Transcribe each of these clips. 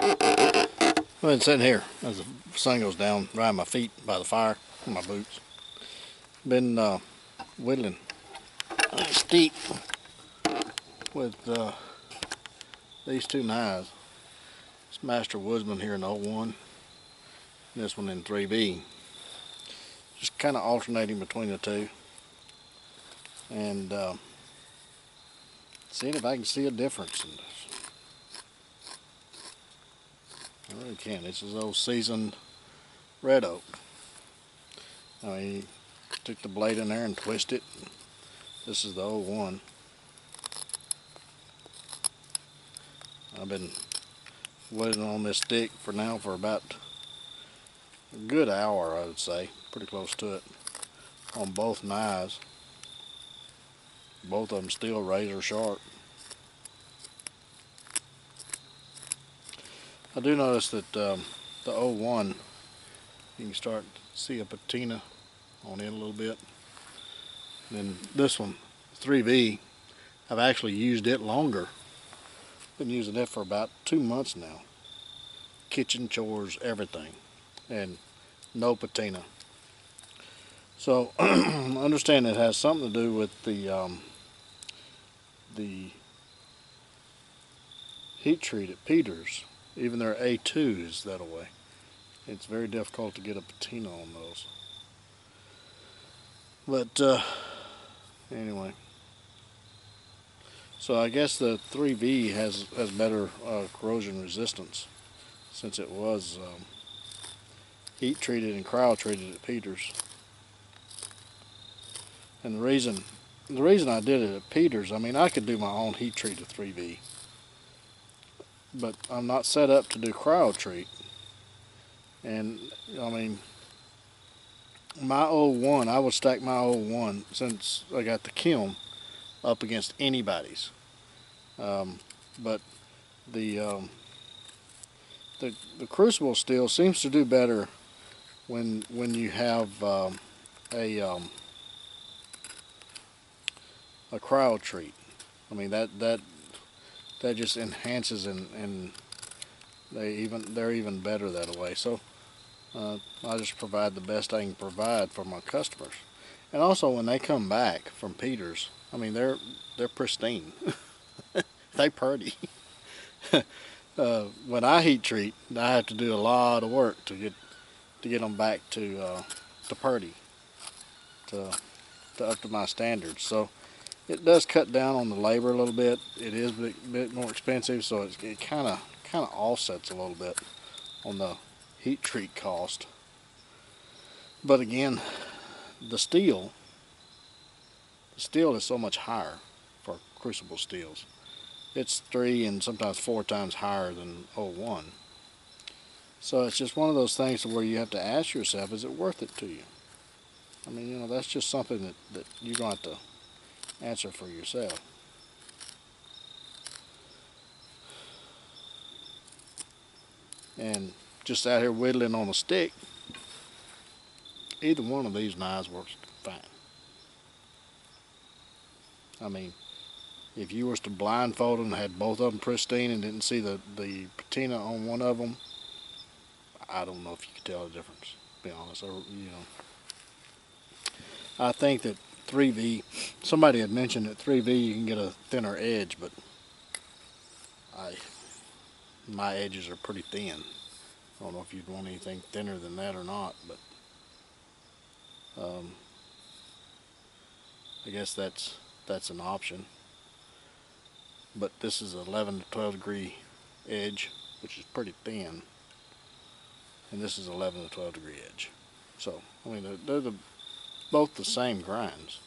Well, it's sitting here as the sun goes down, drying my feet by the fire in my boots. Been whittling steep with these two knives. It's Master Woodsman here in 01, this one in 3B. Just kind of alternating between the two, and seeing if I can see a difference in this. I really can. This is old seasoned red oak. I mean, you took the blade in there and twist it. This is the 01. I've been whittling on this stick for about a good hour, I would say, pretty close to it, on both knives. Both of them still razor sharp. I do notice that the 01, you can start to see a patina on it a little bit. And then this one, 3V, I've actually used it longer. Been using it for about 2 months now. Kitchen chores, everything, and no patina. So I understand it has something to do with the heat treat at Peters. Even their A2 is that way. It's very difficult to get a patina on those. But anyway, so I guess the 3V has better corrosion resistance, since it was heat treated and cryo treated at Peters. And the reason I did it at Peters, I mean, I could do my own heat treat of 3V, but I'm not set up to do cryo treat. And I mean, my 01, I would stack my 01, since I got the kiln, up against anybody's. But the crucible steel seems to do better when you have a cryo treat. I mean, that just enhances, and they're even better that way. So I just provide the best I can provide for my customers. And also, when they come back from Peters, I mean, they're pristine. They purty. When I heat treat, I have to do a lot of work to get them back to purty, to up to my standards. So it does cut down on the labor a little bit. It is a bit more expensive, so it kind of offsets a little bit on the heat treat cost. But again, the steel is so much higher for crucible steels. It's 3 and sometimes 4 times higher than 01. So it's just one of those things where you have to ask yourself, is it worth it to you? I mean, you know, that's just something that you're going to have to answer for yourself. And just out here whittling on a stick, either one of these knives works fine. I mean, if you was to blindfold them and had both of them pristine and didn't see the patina on one of them, I don't know if you could tell the difference, to be honest. Or, you know, I think that 3V, somebody had mentioned that 3V you can get a thinner edge, but my edges are pretty thin. I don't know if you'd want anything thinner than that or not, but I guess that's an option. But this is 11 to 12 degree edge, which is pretty thin, and this is 11 to 12 degree edge. So I mean, they're both the same grinds.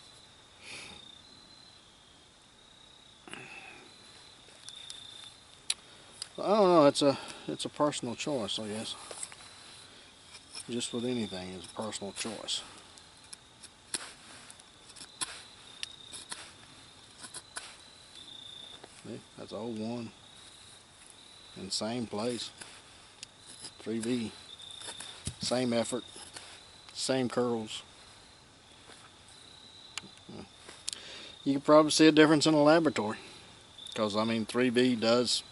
I don't know. It's a personal choice, I guess. Just with anything, it's a personal choice. See, that's 01. In the same place. 3V. Same effort. Same curls. You can probably see a difference in the laboratory. Because, I mean, 3V does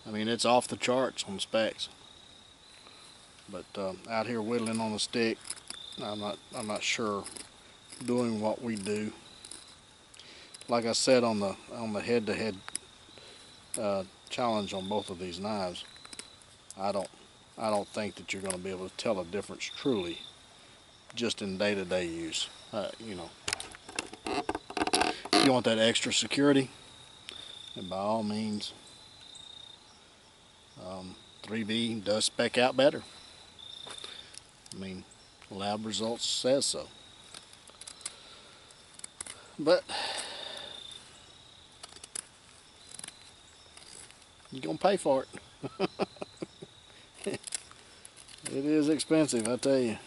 I mean, it's off the charts on specs. But out here whittling on a stick, I'm not sure doing what we do. Like I said on the head-to-head challenge on both of these knives, I don't think that you're going to be able to tell a difference truly just in day-to-day use. You know, if you want that extra security, then by all means, 3V does spec out better. I mean, lab results says so. But you're gonna pay for it. It is expensive, I tell you.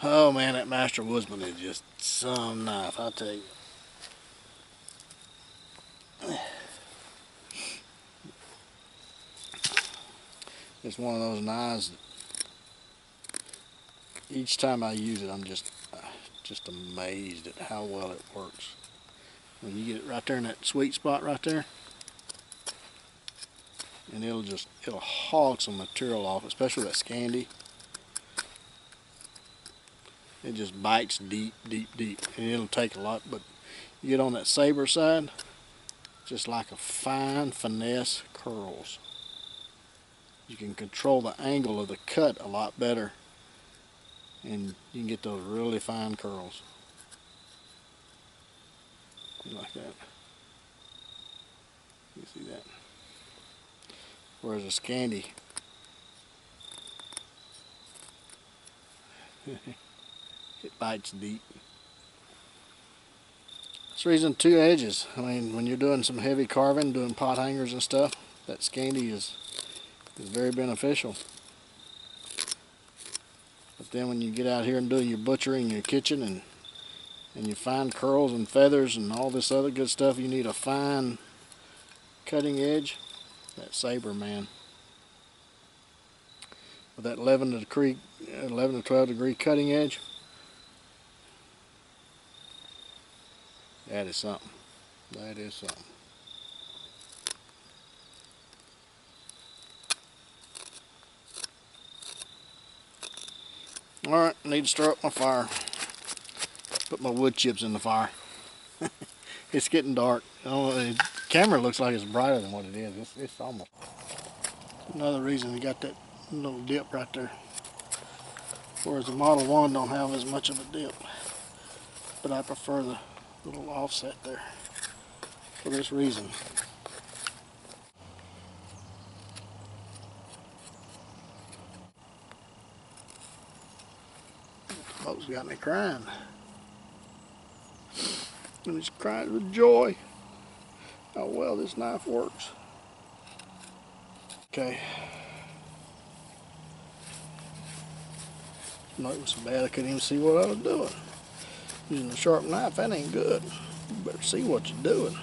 Oh man, that Master Woodsman is just some knife, I tell you. It's one of those knives that each time I use it, I'm just amazed at how well it works. When you get it right there in that sweet spot right there, and it'll hog some material off, especially that Scandi. It just bites deep, deep, deep, and it'll take a lot. But you get on that saber side, just like a fine finesse curls. You can control the angle of the cut a lot better, and you can get those really fine curls. Like that. You see that? Whereas a Scandi, it bites deep. That's the reason 2 edges. I mean, when you're doing some heavy carving, doing pot hangers and stuff, that Scandi is very beneficial. But then when you get out here and doing your butchering in your kitchen and you find curls and feathers and all this other good stuff, you need a fine cutting edge. That saber, man, with that 11 to 12 degree cutting edge, that is something. That is something. Alright, I need to stir up my fire. Put my wood chips in the fire. It's getting dark. Oh, the camera looks like it's brighter than what it is. It's almost. Another reason we got that little dip right there. Whereas the Model 1 don't have as much of a dip. But I prefer the little offset there for this reason. Folks got me crying. And he's crying with joy how well this knife works. Okay. Not even so bad I couldn't even see what I was doing. Using a sharp knife, that ain't good. You better see what you're doing.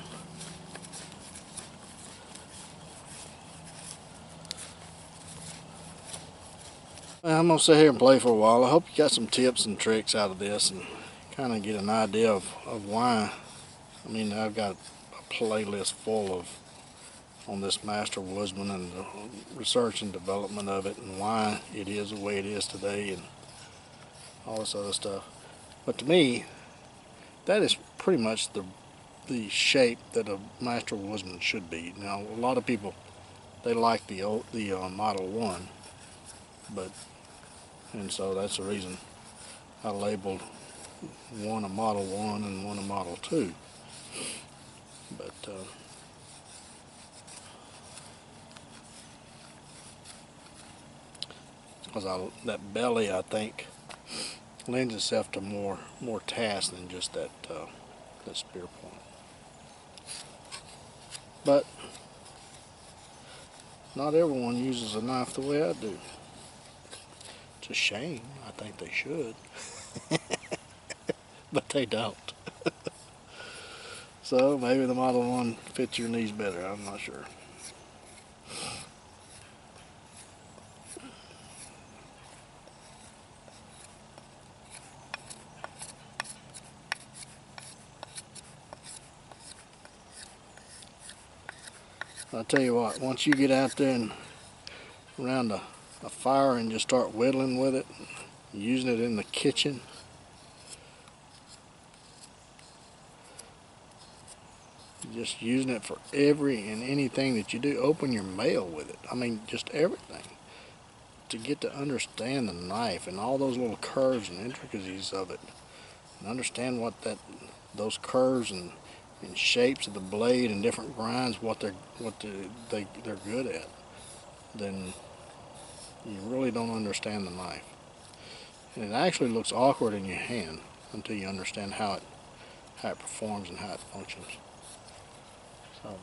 I'm going to sit here and play for a while. I hope you got some tips and tricks out of this and kind of get an idea of why. I mean, I've got a playlist full of on this Master Woodsman and the research and development of it and why it is the way it is today and all this other stuff. But to me, that is pretty much the shape that a Master Woodsman should be. Now, a lot of people, they like the Model 1, and so that's the reason I labeled one a Model 1 and one a Model 2. But because that belly, I think, lends itself to more tasks than just that spear point. But not everyone uses a knife the way I do. It's a shame. I think they should. But they don't. So maybe the Model 1 fits your needs better. I'm not sure. I'll tell you what, once you get out there and around a fire and just start whittling with it, using it in the kitchen, just using it for every and anything that you do. Open your mail with it. I mean, just everything. To get to understand the knife and all those little curves and intricacies of it, and understand what those curves and shapes of the blade and different grinds, what they're good at, then you really don't understand the knife. And it actually looks awkward in your hand until you understand how it performs and how it functions. So,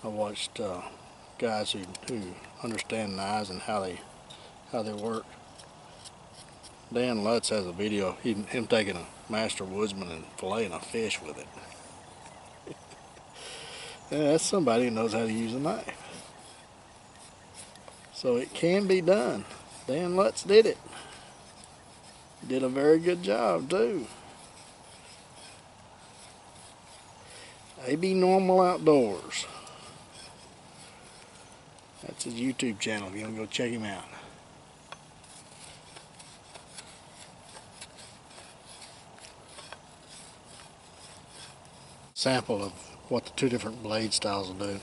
I watched guys who understand knives and how they work. Dan Lutz has a video of him taking a Master Woodsman and filleting a fish with it. Yeah, that's somebody who knows how to use a knife. So it can be done. Dan Lutz did it. Did a very good job too. AB Normal Outdoors. That's his YouTube channel if you want to go check him out. Sample of what the two different blade styles will do.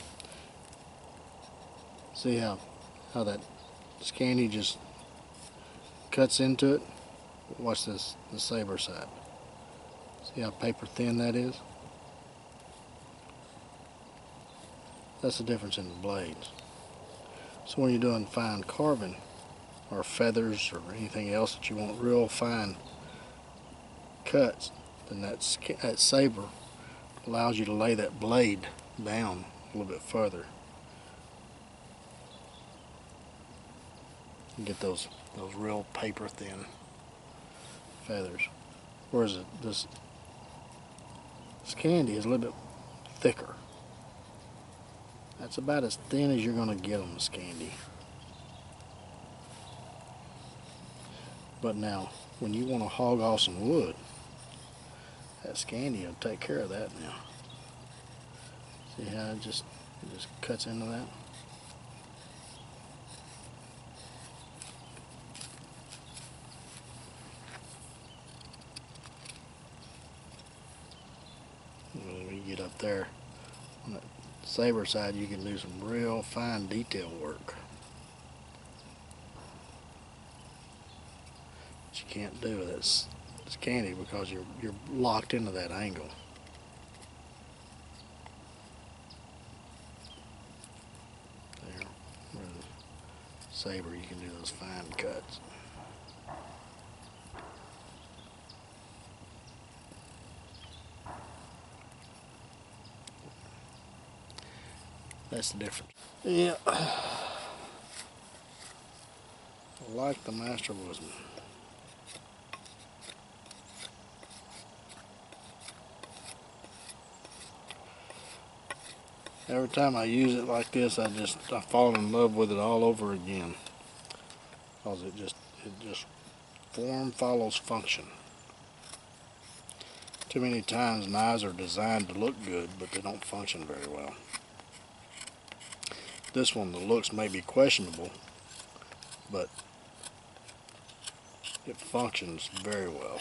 See how that Scandi just cuts into it. Watch this, the saber side. See how paper thin that is? That's the difference in the blades. So when you're doing fine carving or feathers or anything else that you want real fine cuts, then that saber allows you to lay that blade down a little bit further. You get those real paper thin feathers. Whereas this Scandi is a little bit thicker. That's about as thin as you're going to get on the Scandi. But now, when you want to hog off some wood, that Scandi will take care of that now. See how it just cuts into that? When we get up there on that saber side, you can do some real fine detail work that you can't do with this Scandi because you're locked into that angle. There, with the saber, you can do those fine cuts. That's the difference. Yeah. I like the Master Woodsman. Every time I use it like this, I fall in love with it all over again. Because it just form follows function. Too many times knives are designed to look good, but they don't function very well. This one, the looks may be questionable, but it functions very well.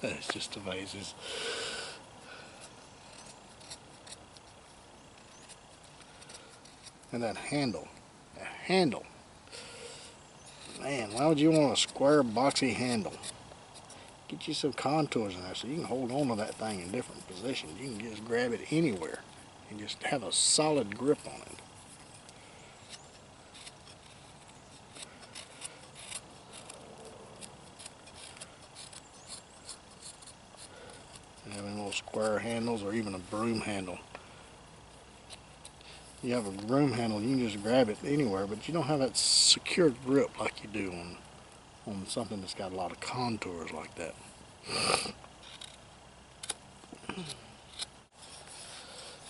It's just amazing. And that handle. Man, why would you want a square, boxy handle? Get you some contours in there so you can hold on to that thing in different positions. You can just grab it anywhere and just have a solid grip on it. And having little square handles or even a broom handle. You have a broom handle, you can just grab it anywhere, but you don't have that secure grip like you do on something that's got a lot of contours like that.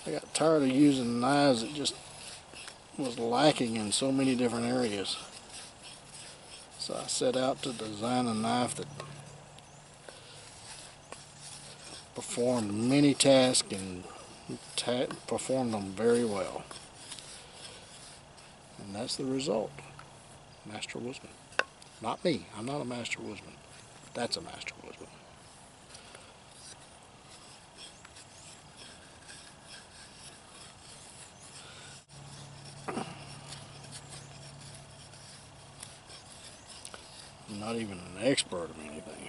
I got tired of using knives that just was lacking in so many different areas. So I set out to design a knife that performed many tasks and performed them very well. And that's the result. Master Woodsman. Not me. I'm not a Master Woodsman. That's a Master Woodsman. I'm not even an expert of anything.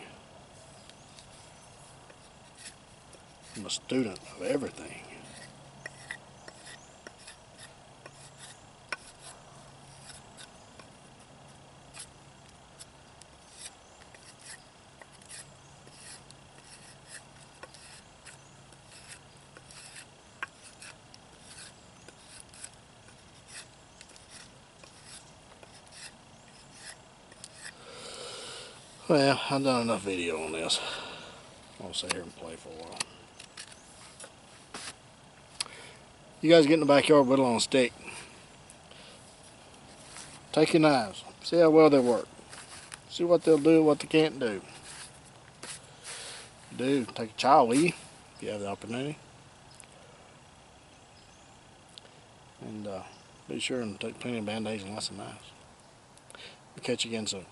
I'm a student of everything. Well, I've done enough video on this. I'll sit here and play for a while. You guys get in the backyard, whittle on a stick. Take your knives, see how well they work. See what they'll do, what they can't do. Do take a child with you if you have the opportunity. And be sure and take plenty of band-aids and lots of knives. We'll catch you again soon.